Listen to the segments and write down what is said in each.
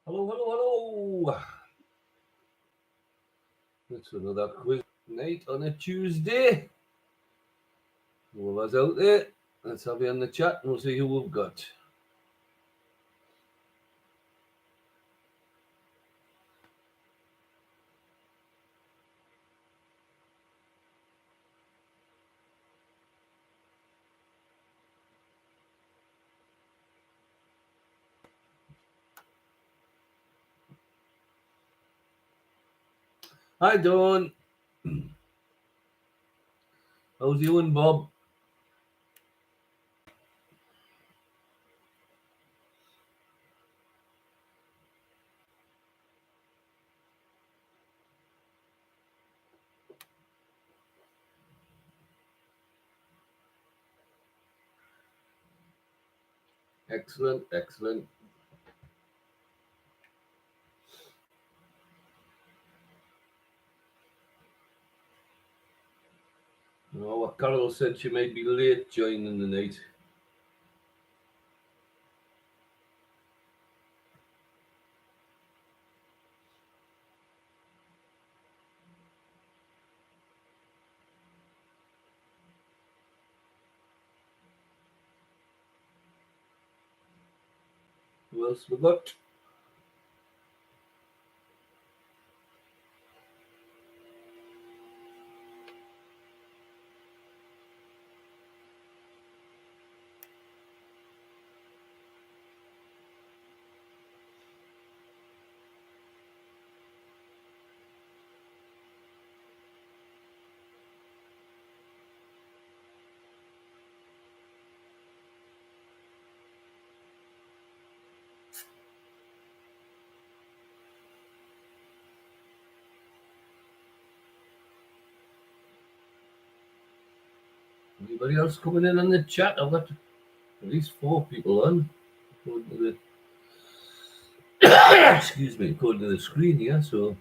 Hello, hello, hello. It's another quiz night on a Tuesday. All of us out there. Let's have you in the chat and we'll see who we've got. Hi, Dawn. How's you and Bob? Excellent, excellent. Oh, Carol said she might be late joining the night. Who else we got? Anybody else coming in on the chat? I've got at least 4 people on. According to the excuse me, according to the screen here. So,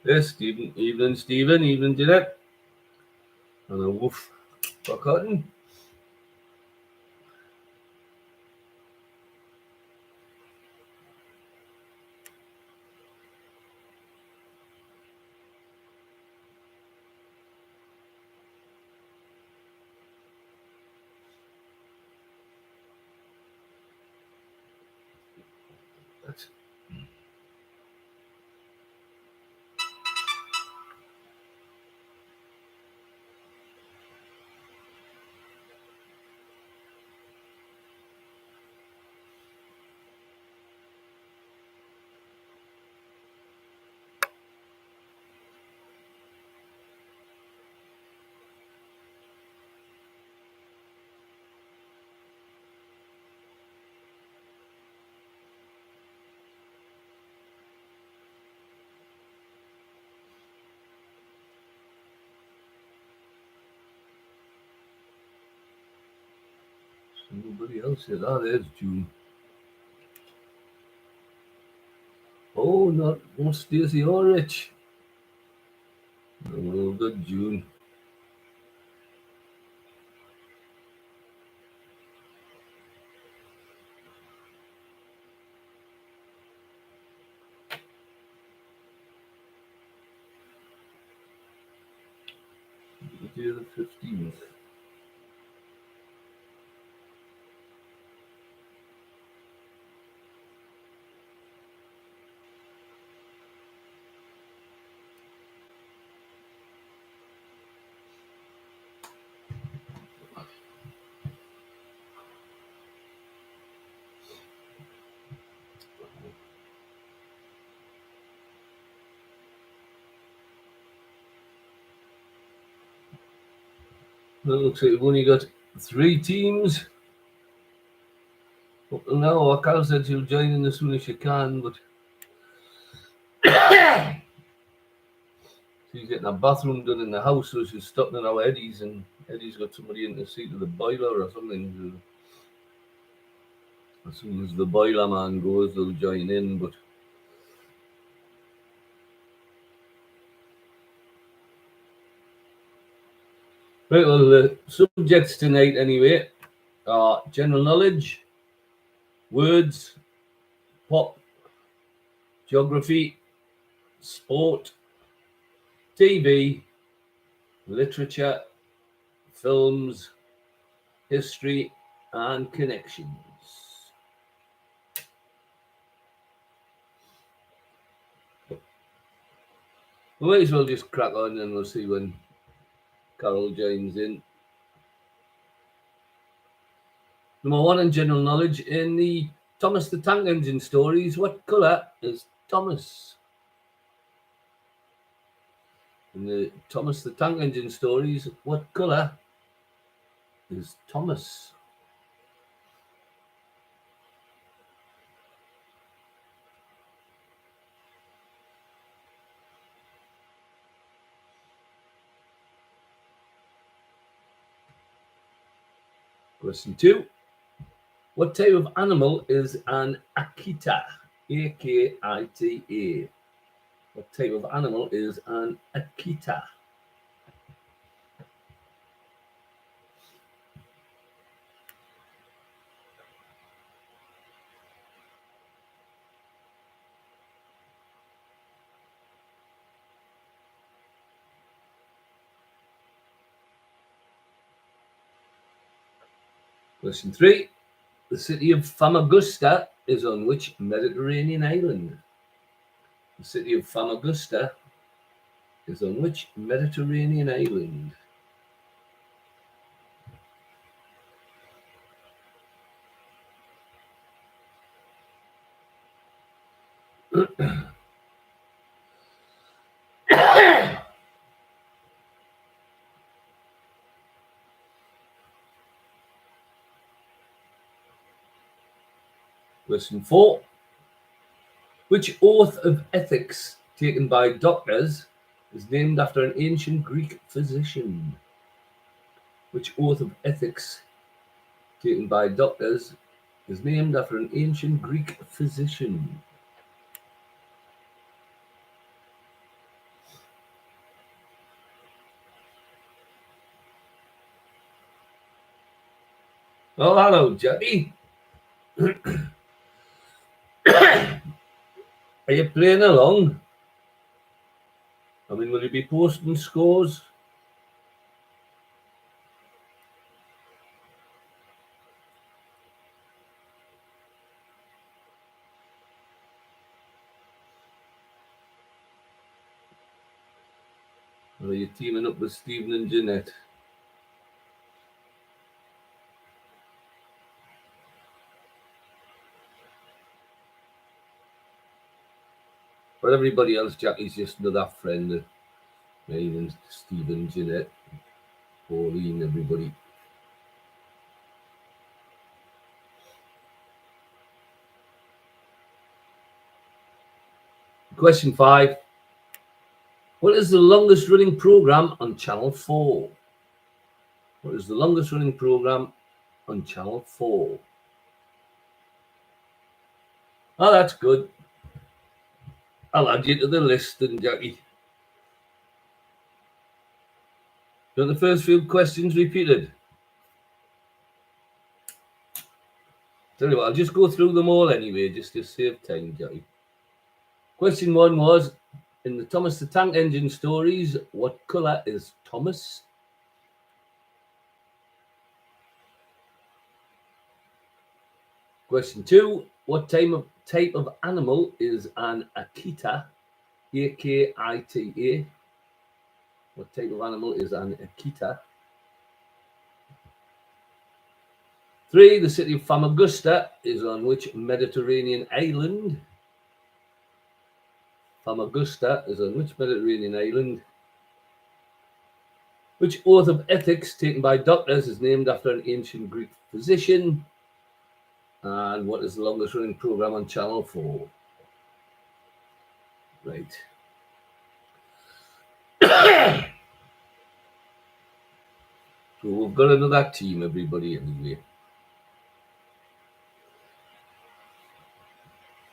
yes, Stephen, evening, Stephen, evening, Jeanette, and a woof for Cotton. That's nobody else here. Ah, there's June. Oh, not Stacey or Rich. Oh, good June. Day the 15th. Well, looks like we've only got 3 teams. Up till now, Carl said she'll join in as soon as she can, but she's getting a bathroom done in the house, so she's stopping at our Eddie's, and Eddie's got somebody in to see to the boiler or something. So as soon as the boiler man goes, they'll join in, but right, well, the subjects tonight, anyway, are general knowledge, words, pop, geography, sport, TV, literature, films, history, and connections. We might as well just crack on and we'll see when Carol joins in. Number 1 in general knowledge, in the Thomas the Tank Engine stories, what colour is Thomas? In the Thomas the Tank Engine stories, what colour is Thomas? Question 2. What type of animal is an Akita? A-K-I-T-A. What type of animal is an Akita? Question 3. The city of Famagusta is on which Mediterranean island? The city of Famagusta is on which Mediterranean island? Question 4. Which oath of ethics taken by doctors is named after an ancient Greek physician? Which oath of ethics taken by doctors is named after an ancient Greek physician? Oh, hello, Jackie. Are you playing along? I mean, will you be posting scores? Or are you teaming up with Stephen and Jeanette? For everybody else, Jackie's just another friend of mine and Stephen, Jeanette, Pauline, everybody. Question 5. What is the longest running program on Channel 4? What is the longest running program on Channel 4? Oh, that's good. I'll add you to the list then, Jackie. Do you want the first few questions repeated? Tell you what, I'll just go through them all anyway, just to save time, Jackie. Question 1 was, in the Thomas the Tank Engine stories, what colour is Thomas? Question 2, what type of animal is an Akita? A-K-I-T-A. What type of animal is an Akita? 3, the city of Famagusta is on which Mediterranean island? Famagusta is on which Mediterranean island? Which oath of ethics taken by doctors is named after an ancient Greek physician? And what is the longest running program on Channel 4? Right. So we've got another team, everybody, anyway.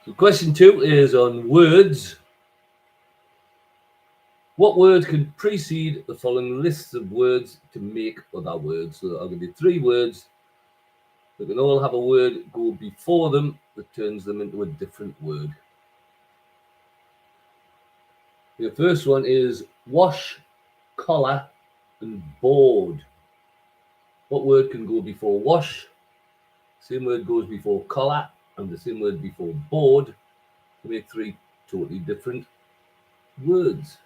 So question 2 is on words. What word can precede the following lists of words to make other words? So I'll give you 3 words. They can all have a word go before them that turns them into a different word. The first one is wash, collar, and board. What word can go before wash? Same word goes before collar, and the same word before board to make three totally different words.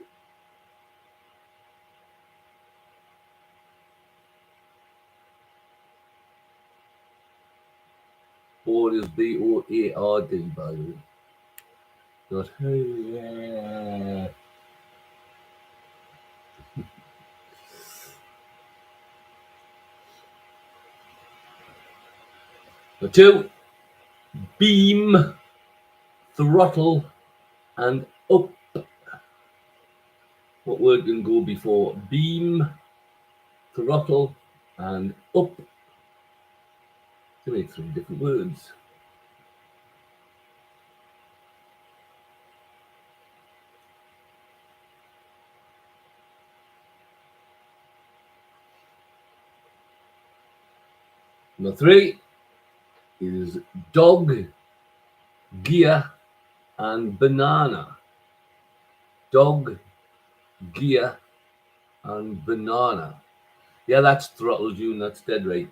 Board is B-O-A-R-D, by the way. Not hey. Number two, beam, throttle, and up. What word can go before beam, throttle, and up to make three different words? Number three is dog, gear, and banana. Dog, gear, and banana. Yeah, that's throttle, June. That's dead right.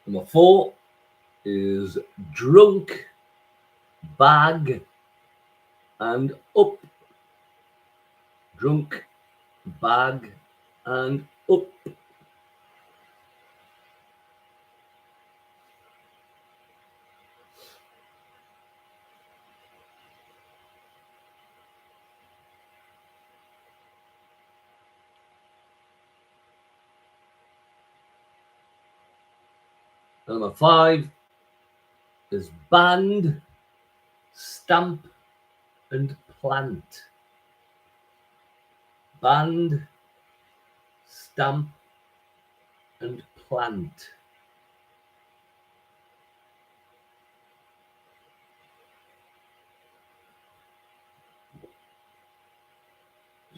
Number four is drunk, bag, and up. Drunk, bag, and up. Number five is band, stamp, and plant. Band, stamp, and plant.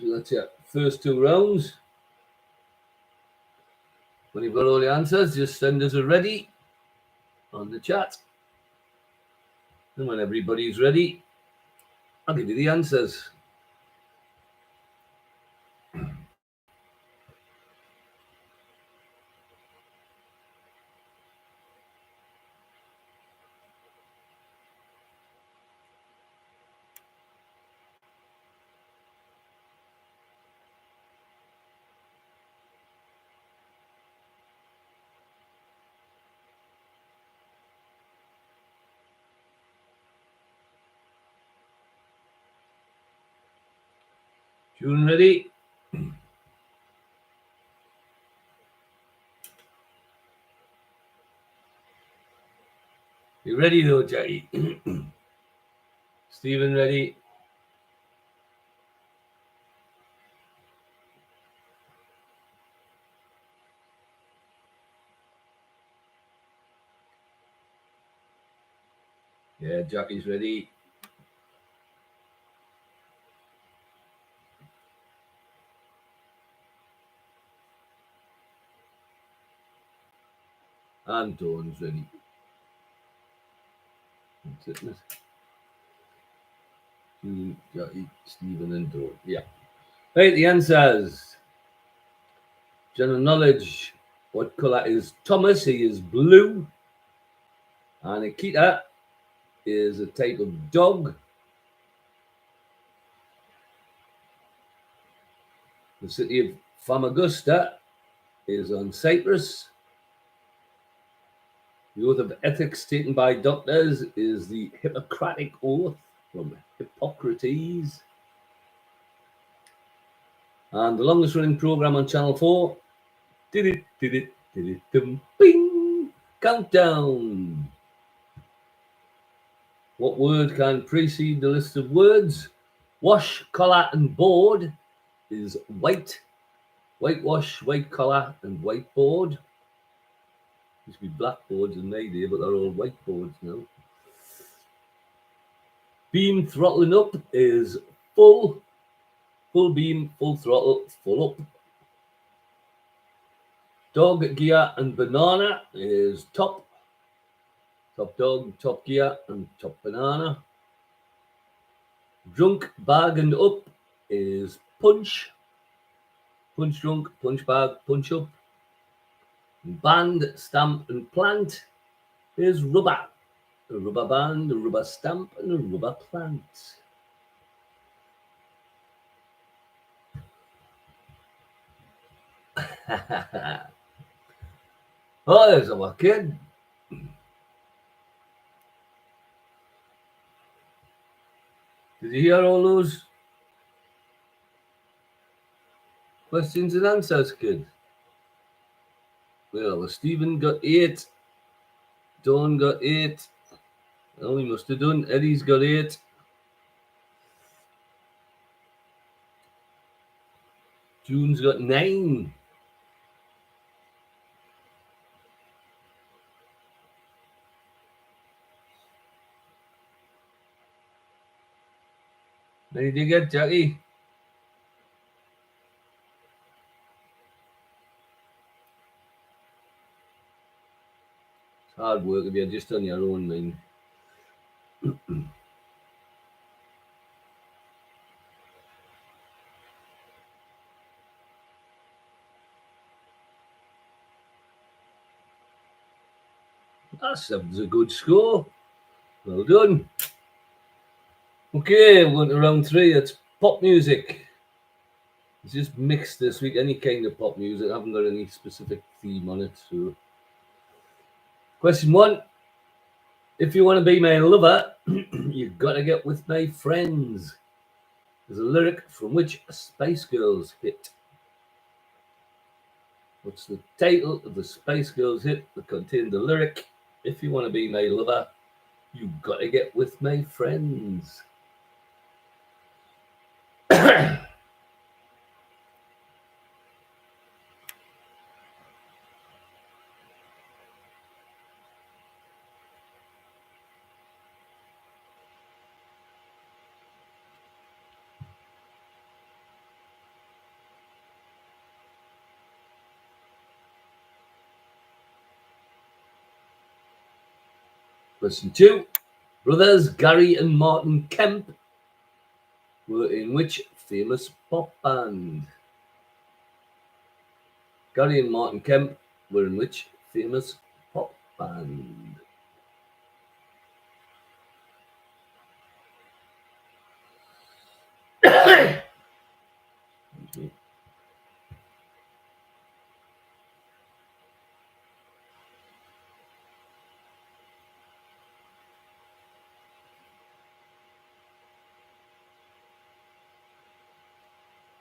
So that's your first two rounds. When you've got all the answers, just send us a ready on the chat. And when everybody's ready, I'll give you the answers. June ready? You ready though, Jackie? Stephen ready? Yeah, Jackie's ready. And Dawn's ready. That's it. Jackie, Stephen, and Dawn. Yeah. Right, the answers. General knowledge. What colour is Thomas? He is blue. And Akita is a type of dog. The city of Famagusta is on Cyprus. The oath of ethics taken by doctors is the Hippocratic Oath from Hippocrates. And the longest running program on Channel 4, bing, countdown. What word can precede the list of words? Wash, collar, and board is white. Whitewash, white collar, and whiteboard. Used to be blackboards in my day, but they're all whiteboards now. Beam throttling up is full. Full beam, full throttle, full up. Dog, gear, and banana is top. Top dog, top gear, and top banana. Drunk, bag, and up is punch. Punch drunk, punch bag, punch up. Band, stamp, and plant is rubber. A rubber band, a rubber stamp, and a rubber plant. Oh, there's our kid. Did you hear all those questions and answers, kid? Well, Stephen got 8. Dawn got 8. Oh, he must have done. Eddie's got 8. June's got 9. Many did you get, Jackie? It's hard work if you're just on your own, man. That's a good score. Well done. Okay, we're going to round 3. It's pop music. It's just mixed this week. Any kind of pop music. I haven't got any specific theme on it. So, question 1. If you want to be my lover, you've got to get with my friends. There's a lyric from which Spice Girls hit? What's the title of the Spice Girls hit that contained the lyric, if you want to be my lover, you've got to get with my friends? Question 2. Brothers Gary and Martin Kemp were in which famous pop band? Gary and Martin Kemp were in which famous pop band?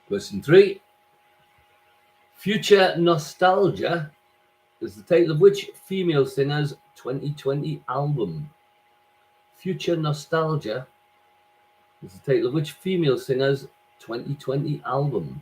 Question 3. Future Nostalgia is the title of which female singer's 2020 album? Future Nostalgia is the title of which female singer's 2020 album?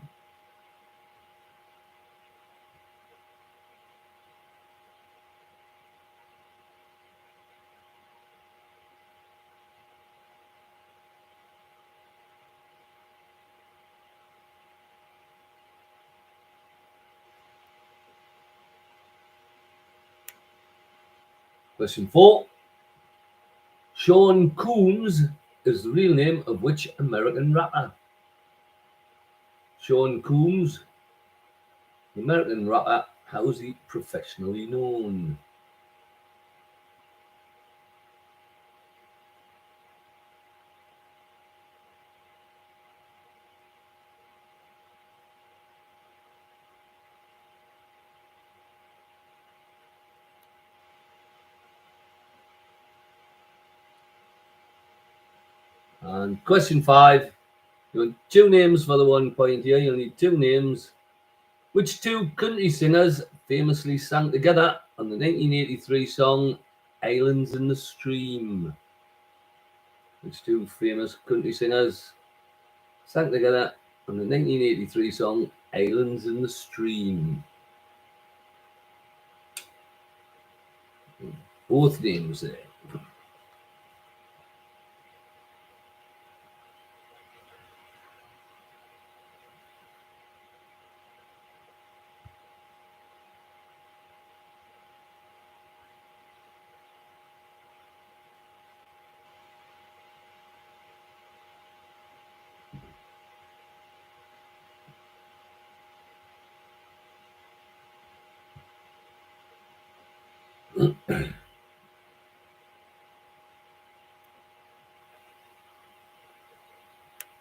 Question 4. Sean Combs is the real name of which American rapper? Sean Combs, the American rapper, how is he professionally known? And question 5. You want 2 names for the 1 point here. You'll need 2 names. Which 2 country singers famously sang together on the 1983 song Islands in the Stream? which two famous country singers sang together on the 1983 song Islands in the Stream. Both names there.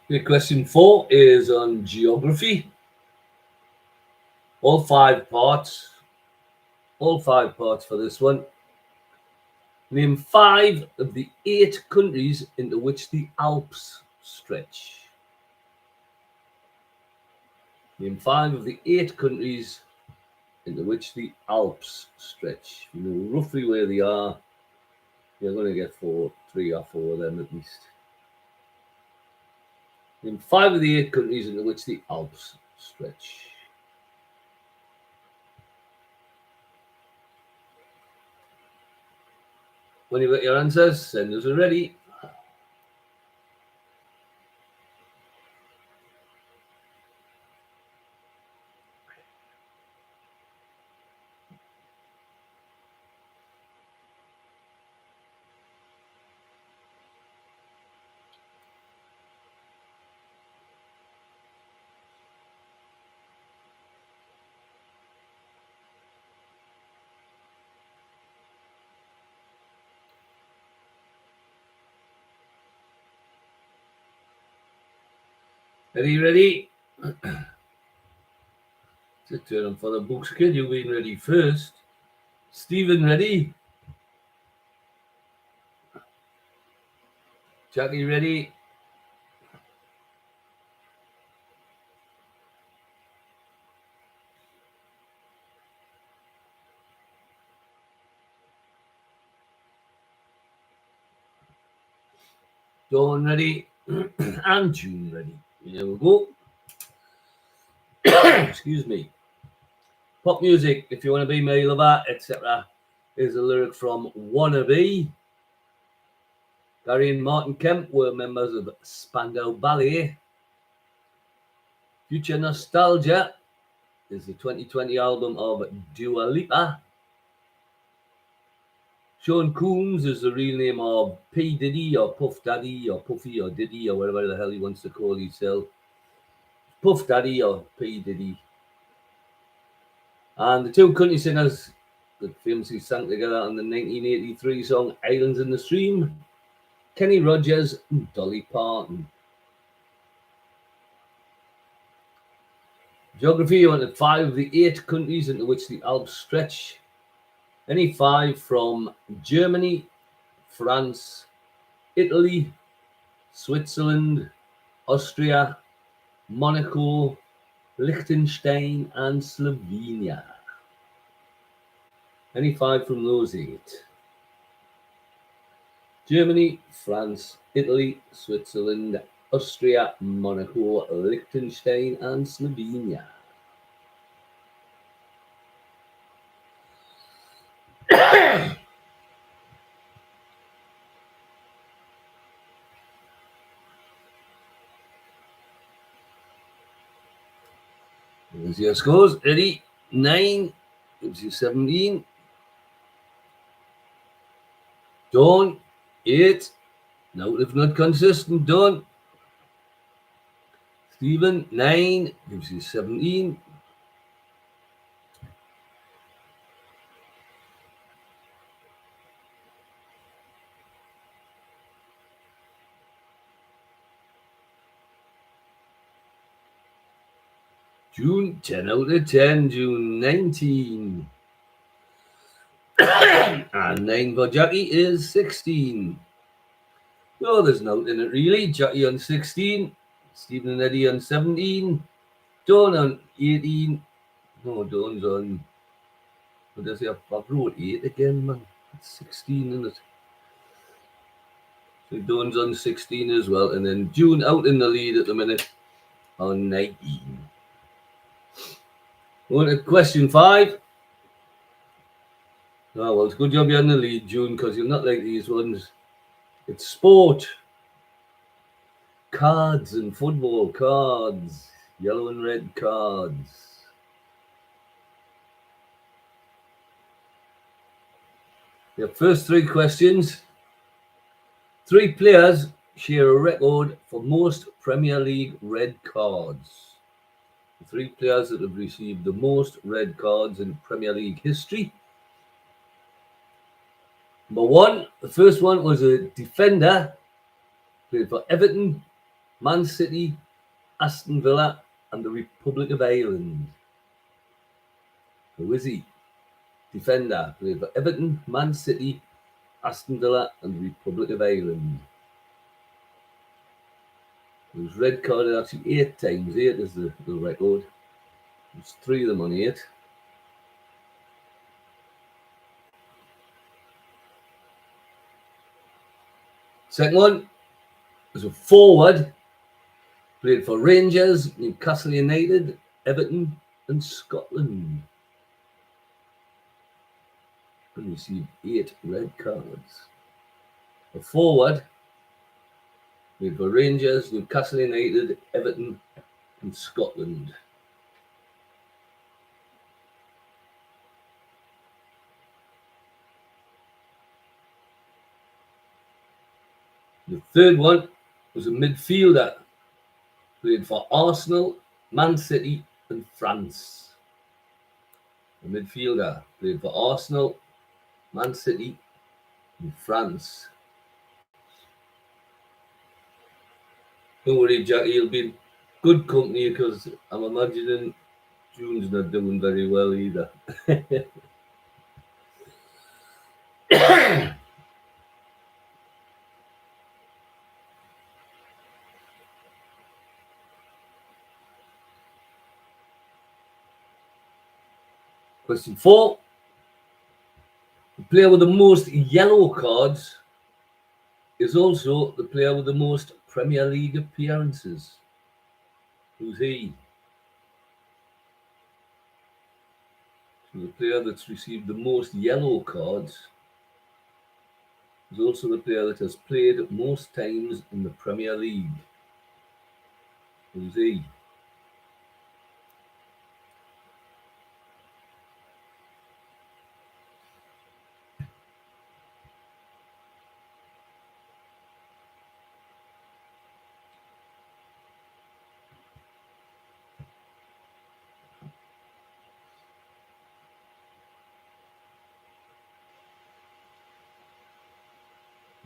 Okay, question 4 is on geography. All five parts for this one. Name 5 of the 8 countries into which the Alps stretch. Name 5 of the 8 countries into which the Alps stretch. You know roughly where they are. You're going to get 3 or 4 of them at least. Name 5 of the 8 countries into which the Alps stretch. When you've got your answers, send us ready. Ready? It's a turn for the books, kid. You've been ready first. Stephen, ready? Jackie, ready? Dawn, ready? And June, ready. Here we go. Excuse me. Pop music, if you want to be my lover, etc., is a lyric from Wannabe. Gary and Martin Kemp were members of Spandau Ballet. Future Nostalgia is the 2020 album of Dua Lipa. Sean Combs is the real name of P. Diddy or Puff Daddy or Puffy or Diddy or whatever the hell he wants to call himself. Puff Daddy or P. Diddy. And the two country singers that famously sang together on the 1983 song Islands in the Stream, Kenny Rogers and Dolly Parton. Geography, you wanted 5 of the 8 countries into which the Alps stretch. Any 5 from Germany, France, Italy, Switzerland, Austria, Monaco, Liechtenstein, and Slovenia. Any 5 from those 8? Germany, France, Italy, Switzerland, Austria, Monaco, Liechtenstein, and Slovenia. Here's your scores. Eddie, 9, gives you 17. Dawn, 8. Now, if not consistent, Dawn. Stephen, 9, gives you 17. June, 10 out of 10. June, 19. And 9 for Jackie is 16. Oh, there's nothing in it really. Jackie on 16. Stephen and Eddie on 17. Dawn on 18. No, Dawn's on... What does he have? I've wrote 8 again, man. It's 16, isn't it? So Dawn's on 16 as well. And then June out in the lead at the minute on 19. On to question 5. Oh, well, it's good job you're in the lead, June, because you're not like these ones. It's sport. Cards and football cards. Yellow and red cards. Your first 3 questions. 3 players share a record for most Premier League red cards. The 3 players that have received the most red cards in Premier League history. Number 1, the first one was a defender, played for Everton, Man City, Aston Villa, and the Republic of Ireland. Who is he? Defender, played for Everton, Man City, Aston Villa, and the Republic of Ireland. He was red carded actually 8 times. 8 is the record. There's 3 of them on 8. Second one was a forward, played for Rangers, Newcastle United, Everton, and Scotland. And received 8 red cards. A forward, played for Rangers, Newcastle United, Everton, and Scotland. The third one was a midfielder, played for Arsenal, Man City, and France. A midfielder, played for Arsenal, Man City, and France. Don't worry, Jackie, you'll be in good company because I'm imagining June's not doing very well either. Question 4. The player with the most yellow cards is also the player with the most Premier League appearances. Who's he? So the player that's received the most yellow cards is also the player that has played most times in the Premier League. Who's he?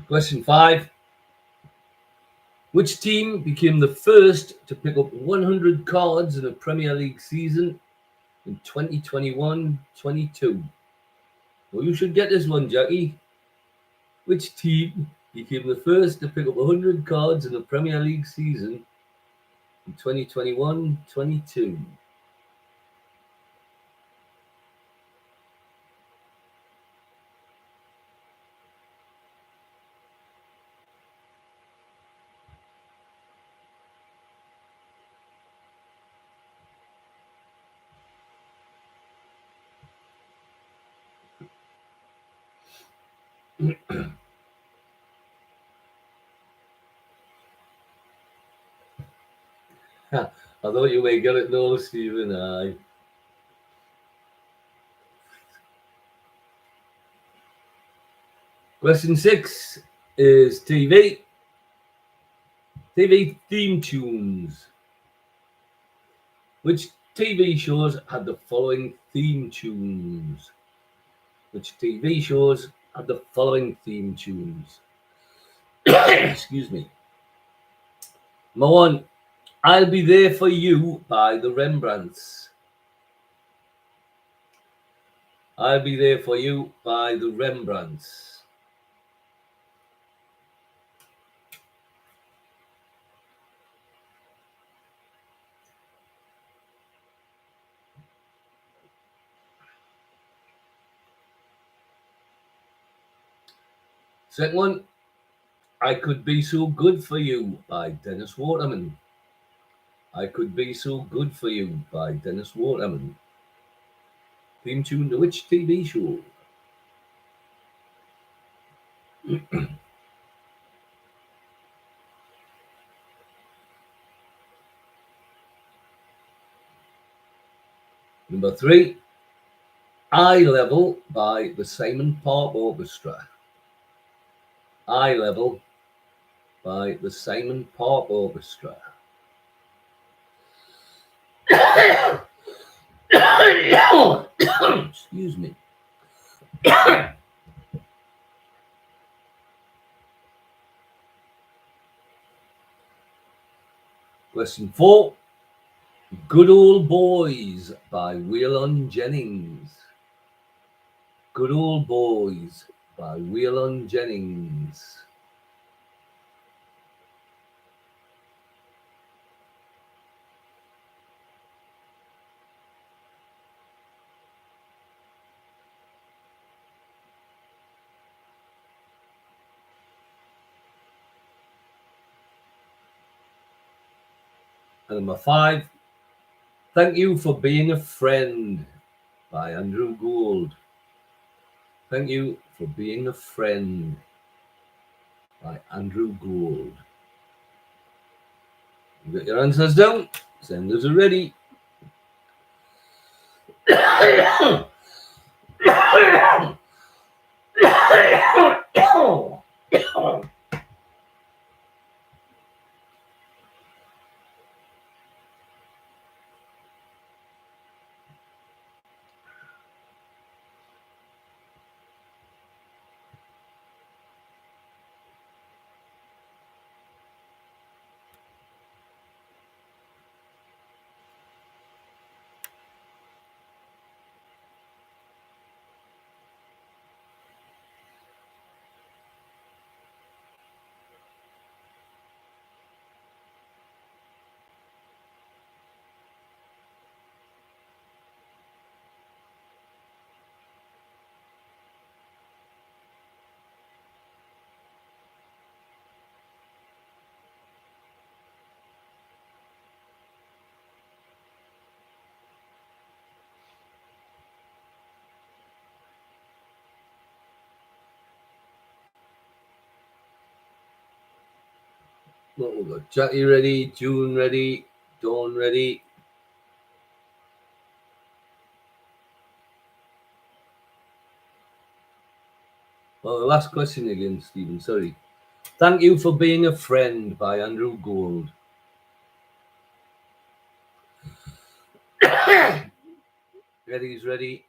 Question 5. Which team became the first to pick up 100 cards in a Premier League season in 2021-22? Well, you should get this one, Jackie. Which team became the first to pick up 100 cards in a Premier League season in 2021-22? I thought you might get it. No, Stephen. Aye. Question 6 is TV. TV theme tunes. Which TV shows had the following theme tunes? Which TV shows had the following theme tunes? Excuse me. Number 1, I'll Be There For You by the Rembrandts. I'll Be There For You by the Rembrandts. Second one, I Could Be So Good For You by Dennis Waterman. I Could Be So Good For You by Dennis Waterman. Theme tune to which TV show? Number 3, Eye Level by the Simon Park Orchestra. Eye Level by the Simon Park Orchestra. Excuse me. Question 4, Good Old Boys by Waylon Jennings. Good Old Boys by Waylon Jennings. And number 5, Thank You for Being a Friend by Andrew Gould. Thank You for Being a Friend by Andrew Gould. You got your answers down? Senders are ready. What we got? Jackie ready, June ready, Dawn ready. Well, the last question again, Stephen. Sorry. Thank You for Being a Friend by Andrew Gould. Ready's ready.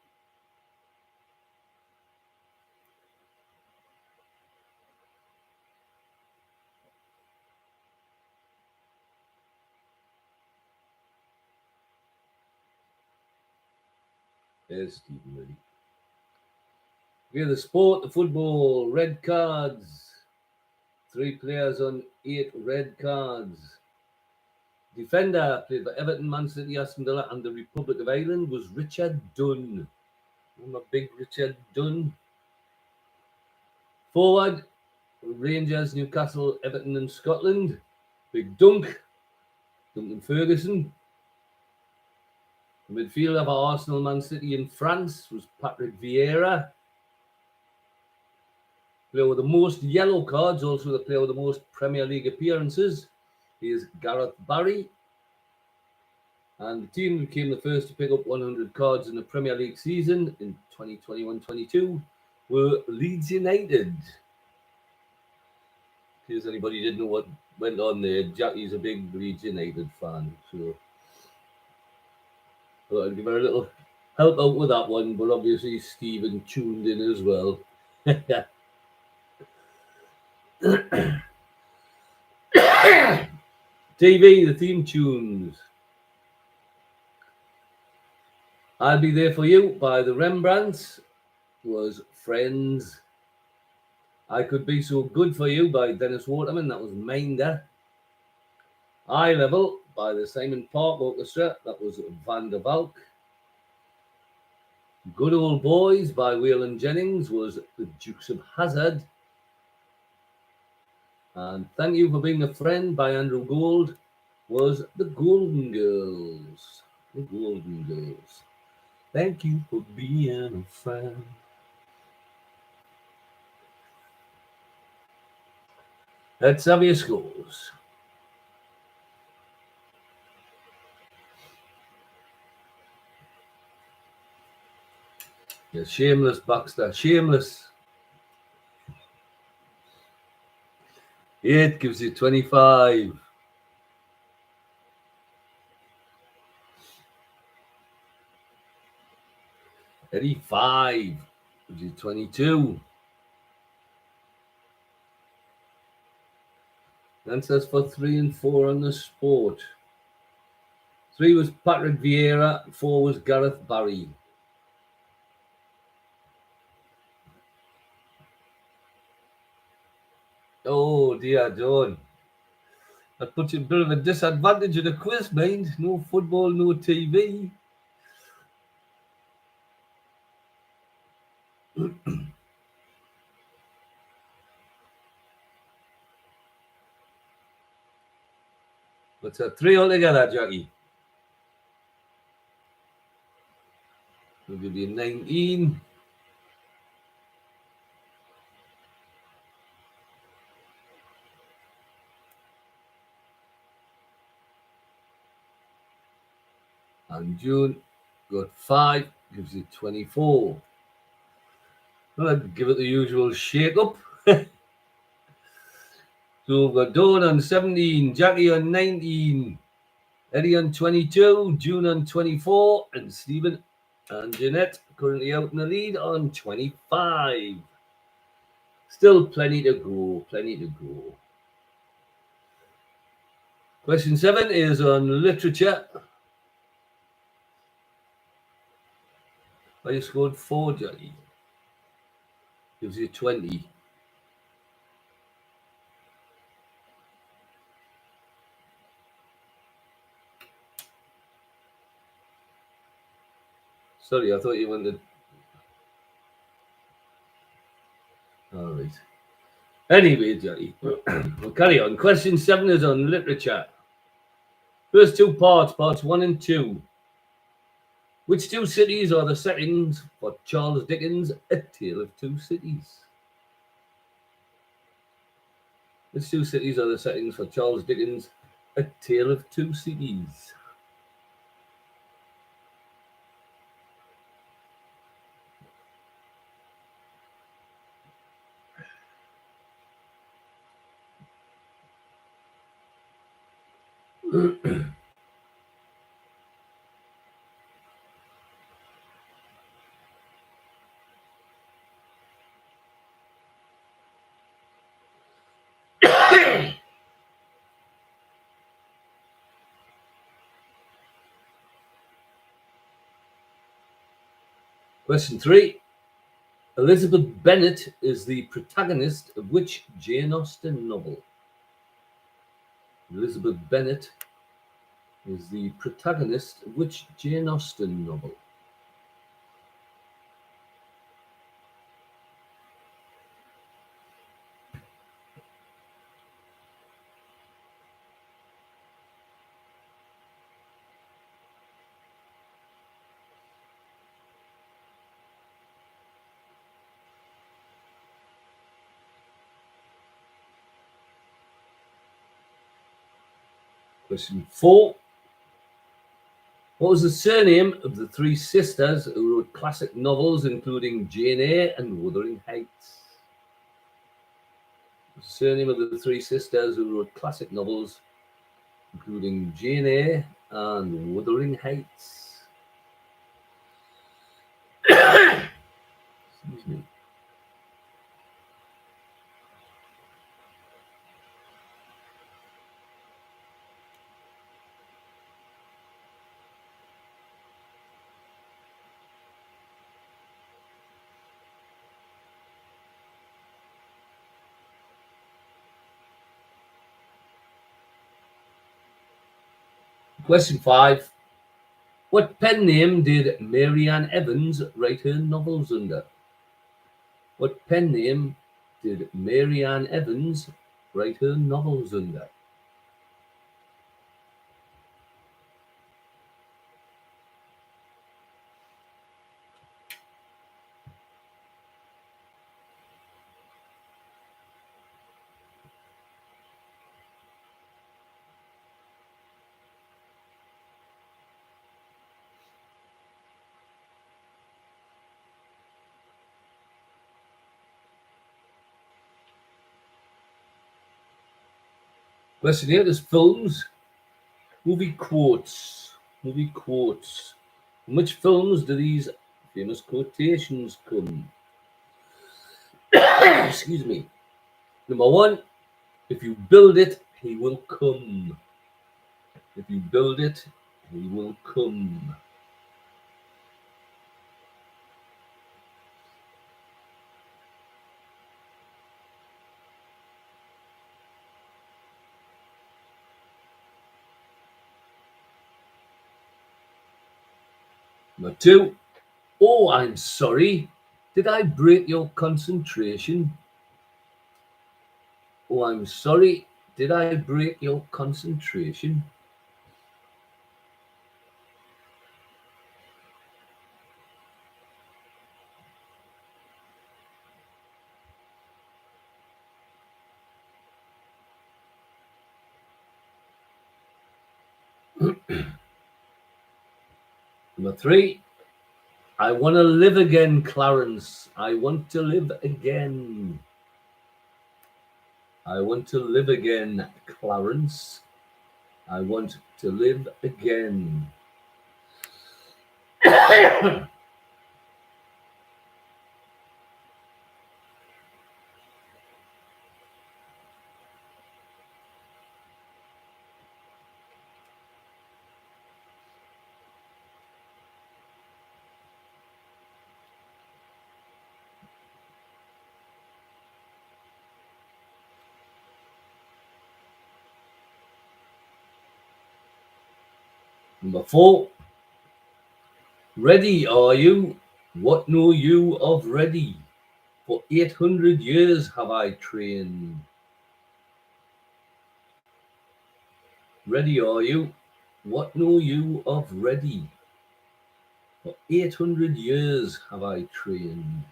There's Stephen ready. Okay, the sport, the football, red cards. 3 players on 8 red cards. Defender, played by Everton, Man City, Aston Villa, and the Republic of Ireland, was Richard Dunn. I'm a big Richard Dunn. Forward, Rangers, Newcastle, Everton, and Scotland. Big Duncan Ferguson. The midfielder for Arsenal, Man City, and France was Patrick Vieira. Player with the most yellow cards, also the player with the most Premier League appearances, is Gareth Barry. And the team who became the first to pick up 100 cards in the Premier League season in 2021-22 were Leeds United. In case anybody didn't know what went on there, Jackie's a big Leeds United fan, so I thought I'd give her a little help out with that one, but obviously Stephen tuned in as well. TV, the theme tunes. I'll Be There For You by the Rembrandts was Friends. I Could Be So Good For You by Dennis Waterman, that was Minder. Eye Level by the Simon Park Orchestra, that was Van der Valk. Good Old Boys by Waylon Jennings was the Dukes of Hazzard. And Thank You for Being a Friend by Andrew Gold was The Golden Girls. The Golden Girls. Thank you for being a friend. Let's have your scores. You're shameless, Baxter. Shameless. 8 gives you 25. Eddie, 5 gives you 22. Answers for 3 and 4 on the sport. 3 was Patrick Vieira, 4 was Gareth Barry. Oh dear, John. That puts you a bit of a disadvantage in a quiz, mind. No football, no TV. But 3 altogether, Jackie. We'll give you 19. And June got 5, gives you 24. Well, I'd give it the usual shake up. So we've got Dawn on 17, Jackie on 19, Eddie on 22, June on 24, and Stephen and Jeanette currently out in the lead on 25. Still plenty to go, plenty to go. Question 7 is on literature. I scored 4, Jackie. Gives you 20. Sorry, I thought you wanted... All right. Anyway, Jackie, we'll carry on. Question 7 is on literature. First 2 parts, parts 1 and 2. Which 2 cities are the settings for Charles Dickens' A Tale of Two Cities? Which 2 cities are the settings for Charles Dickens' A Tale of Two Cities? Question 3. Elizabeth Bennet is the protagonist of which Jane Austen novel? Elizabeth Bennet is the protagonist of which Jane Austen novel? Question 4. What was the surname of the 3 sisters who wrote classic novels including Jane Eyre and Wuthering Heights? The surname of the 3 sisters who wrote classic novels including Jane Eyre and Wuthering Heights. Excuse me. Question 5. What pen name did Mary Ann Evans write her novels under? What pen name did Mary Ann Evans write her novels under? Question here is films, movie quotes. Movie quotes. From which films do these famous quotations come? Excuse me. Number one, if you build it, he will come. If you build it, he will come. Number two, oh, I'm sorry. Did I break your concentration? Oh, I'm sorry. Did I break your concentration? Number three, I want to live again, Clarence. I want to live again. I want to live again, Clarence. I want to live again. Number four, ready are you? What know you of ready? For 800 years have I trained. Ready are you? What know you of ready? For 800 years have I trained.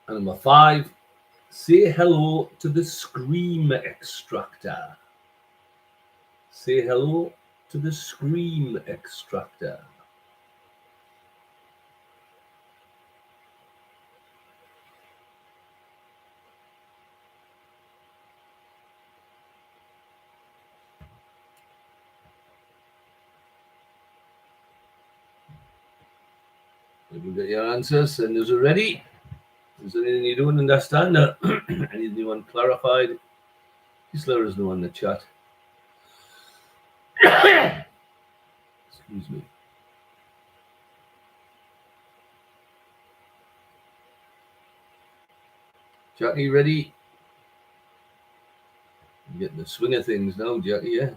And number five, say hello to the Scream Extractor. Say hello to the Scream Extractor. If you get your answers and those are ready, is there anything you don't understand or anything you want clarified, just let us know in the chat. Excuse me. Jackie, ready? I'm getting the swing of things now, Jackie, yeah.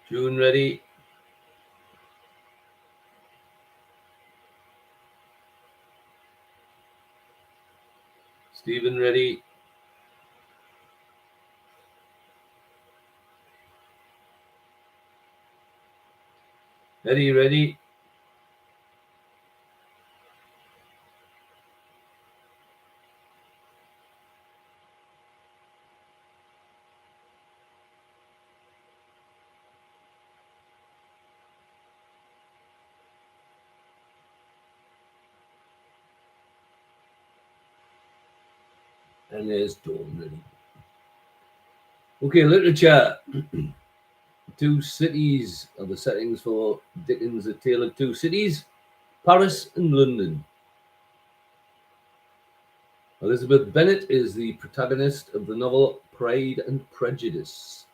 June, ready? Stephen, ready? Eddie, ready? And there's Dawn, ready. Okay, literature. Two cities are the settings for Dickens' A Tale of Two Cities, Paris and London. Elizabeth Bennet is the protagonist of the novel Pride and Prejudice.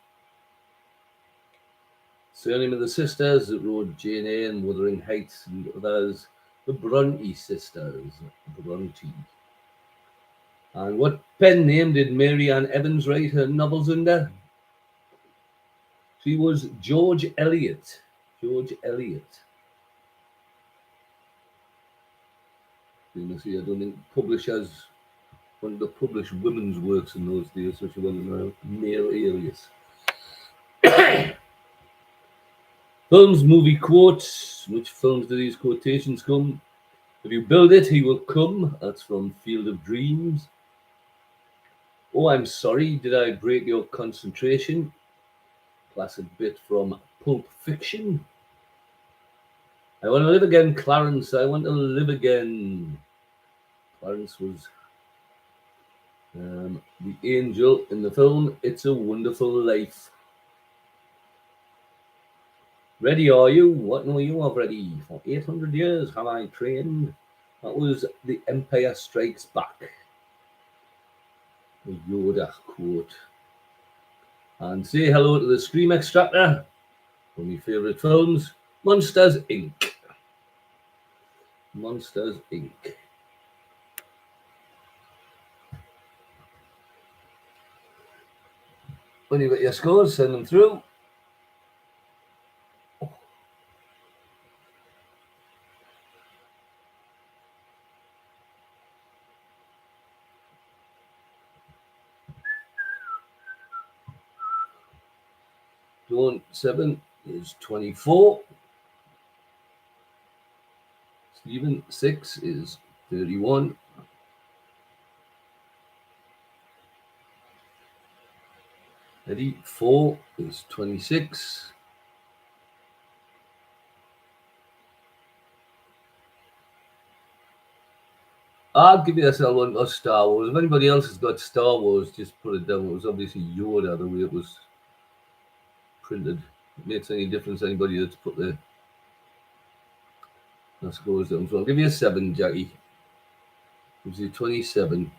Surname of the sisters that wrote Jane Eyre and Wuthering Heights and others, the Bronte sisters, Bronte. And what pen name did Mary Ann Evans write her novels under? She was George Eliot. George Eliot. You see, I don't think publishers wanted to publish women's works in those days, so she wasn't a male alias. Films, movie quotes. Which films do these quotations come? If you build it, he will come. That's from Field of Dreams. Oh, I'm sorry, did I break your concentration? Classic bit from Pulp Fiction. I want to live again, Clarence. I want to live again. Clarence was the angel in the film It's a Wonderful Life. Ready are you? What know you of ready? For 800 years have I trained. That was The Empire Strikes Back. The Yoda quote. And say hello to the Scream Extractor. One of my favourite films, Monsters, Inc. Monsters, Inc. When you got your scores, send them through. Dawn 7 is 24. Stephen 6 is 31. Eddie 4 is 26. I'll give you a one for Star Wars. If anybody else has got Star Wars, just put it down. It was obviously Yoda the way it was printed. It makes any difference to anybody that's put the scores down. So I'll give you a 7, Jackie. Gives you 27.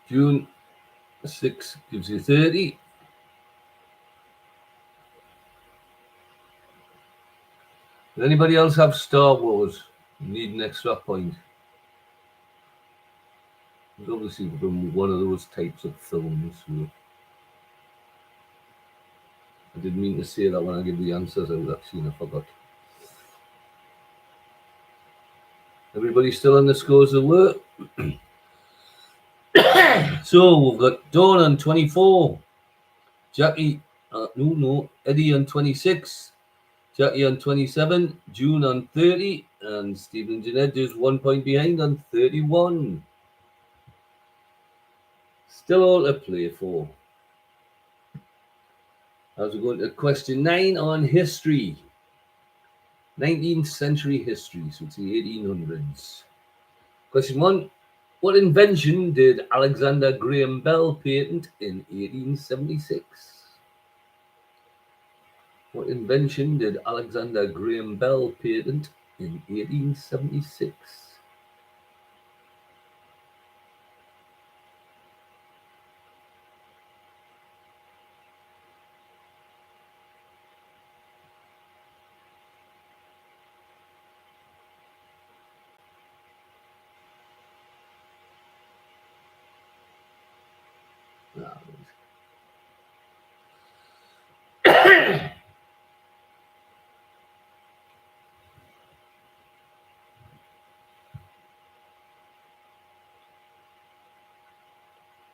June 6 gives you 30. Does anybody else have Star Wars? You need an extra point. It's obviously from one of those types of films. So I didn't mean to say that when I give the answers out, actually, and I forgot. Everybody still on the scores of work? So we've got Dawn on 24. Jackie, Eddie on 26. Jackie on 27. June on 30. And Stephen Jeanette just 1 point behind on 31. Still all to play for. As we go into question 9 on history. 19th century history, so it's the 1800s. Question 1. What invention did Alexander Graham Bell patent in 1876? What invention did Alexander Graham Bell patent in 1876?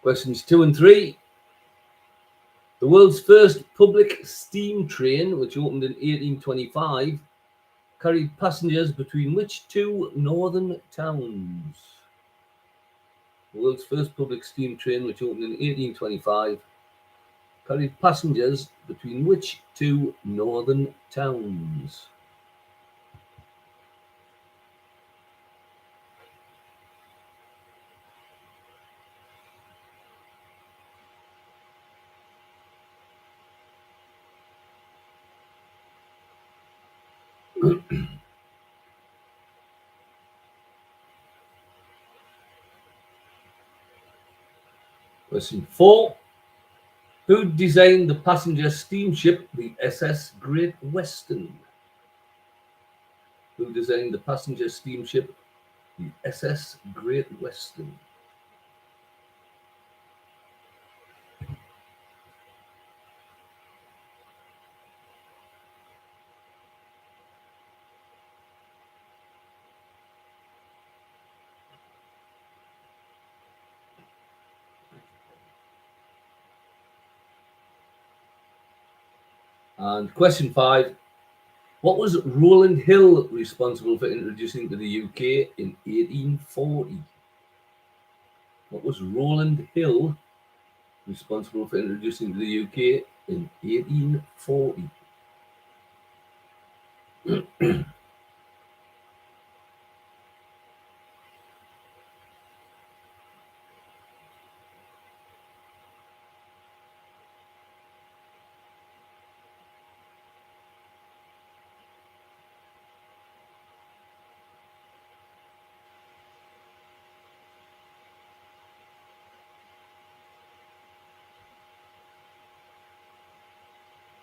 Questions 2 and 3. The world's first public steam train, which opened in 1825, carried passengers between which two northern towns? The world's first public steam train, which opened in 1825, carried passengers between which two northern towns? Question 4. Who designed the passenger steamship, the SS Great Western? Who designed the passenger steamship, the SS Great Western? And question 5. What was Rowland Hill responsible for introducing to the UK in 1840? What was Rowland Hill responsible for introducing to the UK in 1840?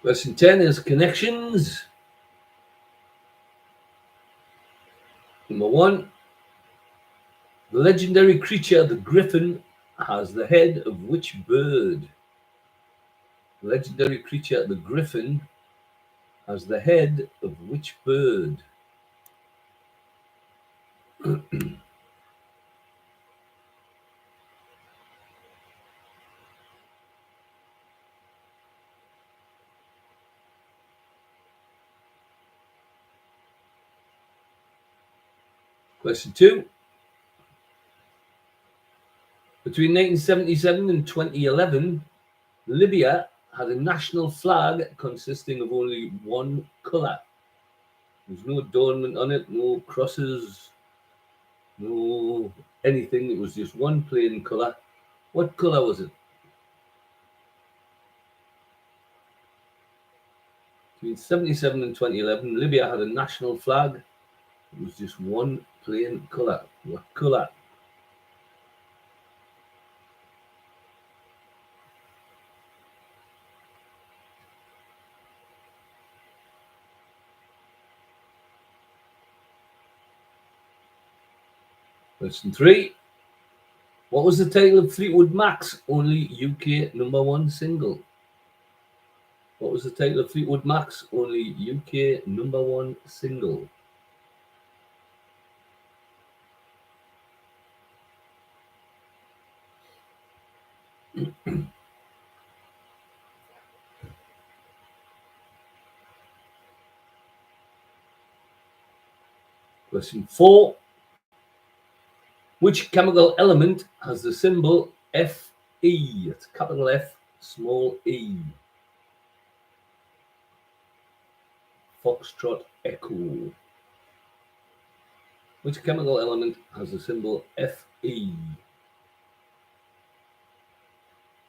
Question 10 is connections. Number 1. The legendary creature, the griffin, has the head of which bird? The legendary creature, the griffin, has the head of which bird? Question 2. Between 1977 and 2011, Libya had a national flag consisting of only one colour. There's no adornment on it, no crosses, no anything. It was just one plain colour. What colour was it? Between 1977 and 2011, Libya had a national flag. It was just one plain colour. What colour? Question 3. What was the title of Fleetwood Mac's only UK #1 single? What was the title of Fleetwood Mac's only UK #1 single? Question 4. Which chemical element has the symbol Fe? It's capital F, small e. Foxtrot Echo. Which chemical element has the symbol Fe?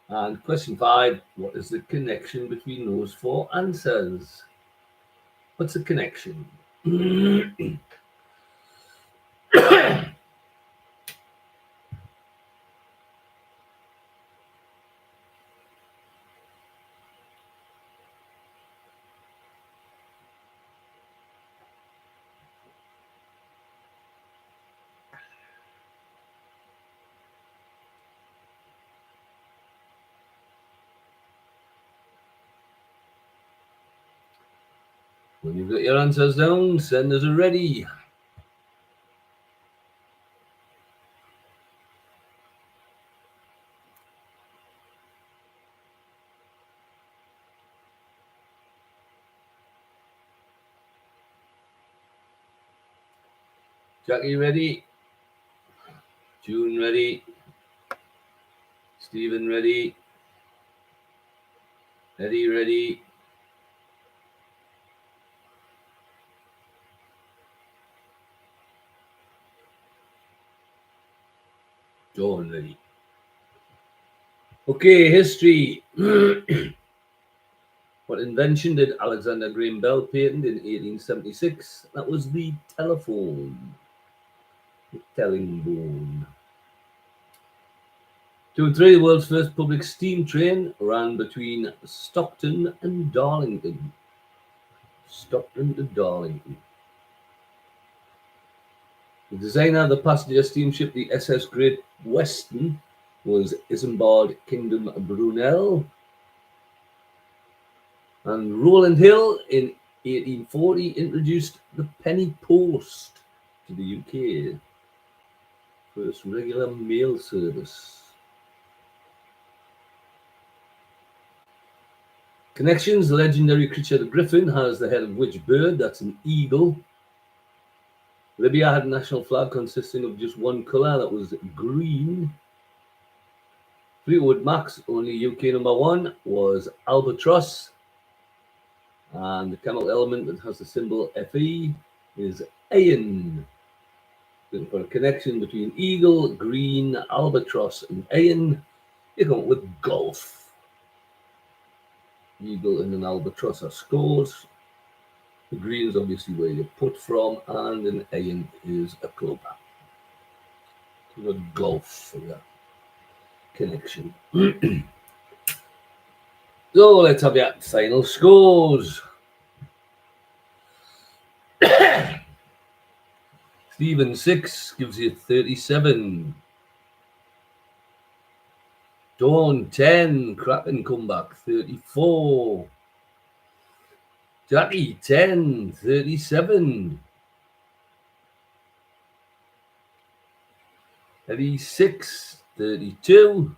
And question 5. What is the connection between those 4 answers? What's the connection? When you've got your answers down, senders are ready. Jackie ready? June ready? Stephen ready? Eddie ready? John ready? Okay, history. What invention did Alexander Graham Bell patent in 1876? That was the telephone. The telling bone. 2 and 3, the world's first public steam train ran between Stockton and Darlington. Stockton to Darlington. The designer of the passenger steamship, the SS Great Western, was Isambard Kingdom Brunel. And Rowland Hill in 1840 introduced the penny post to the UK. First regular mail service. Connections, the legendary creature the griffin has the head of which bird? That's an eagle. Libya had a national flag consisting of just one colour, that was green. Fleetwood Mac's only UK number 1 was Albatross. And the chemical element that has the symbol Fe is AN. Looking for a connection between eagle, green, albatross, and AN, you come up with golf. Eagle and an albatross are scores. The green is obviously where you put from, and an AN is a club. So you've got golf for that connection. So let's have your final scores. Stephen 6 gives you 37. Dawn 10, cracking comeback, 34. Jackie 10, 37. Eddie 6, 32.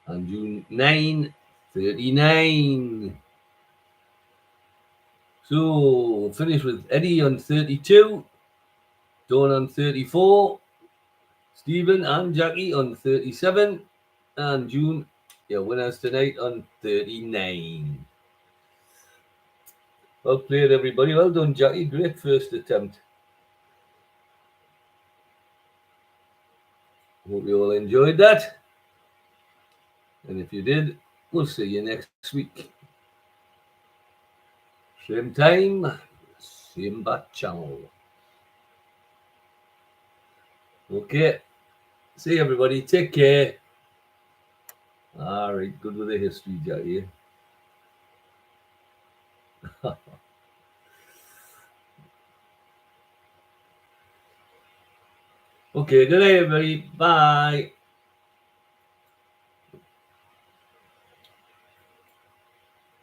And June 9, 39. So finish with Eddie on 32, Dawn on 34, Stephen and Jackie on 37, and June, your winners tonight, on 39. Well played, everybody. Well done, Jackie. Great first attempt. Hope you all enjoyed that. And if you did, we'll see you next week. Same time, same bat channel. Okay. See you, everybody. Take care. All right. Good with the history, Jackie. Okay. Good day, everybody. Bye.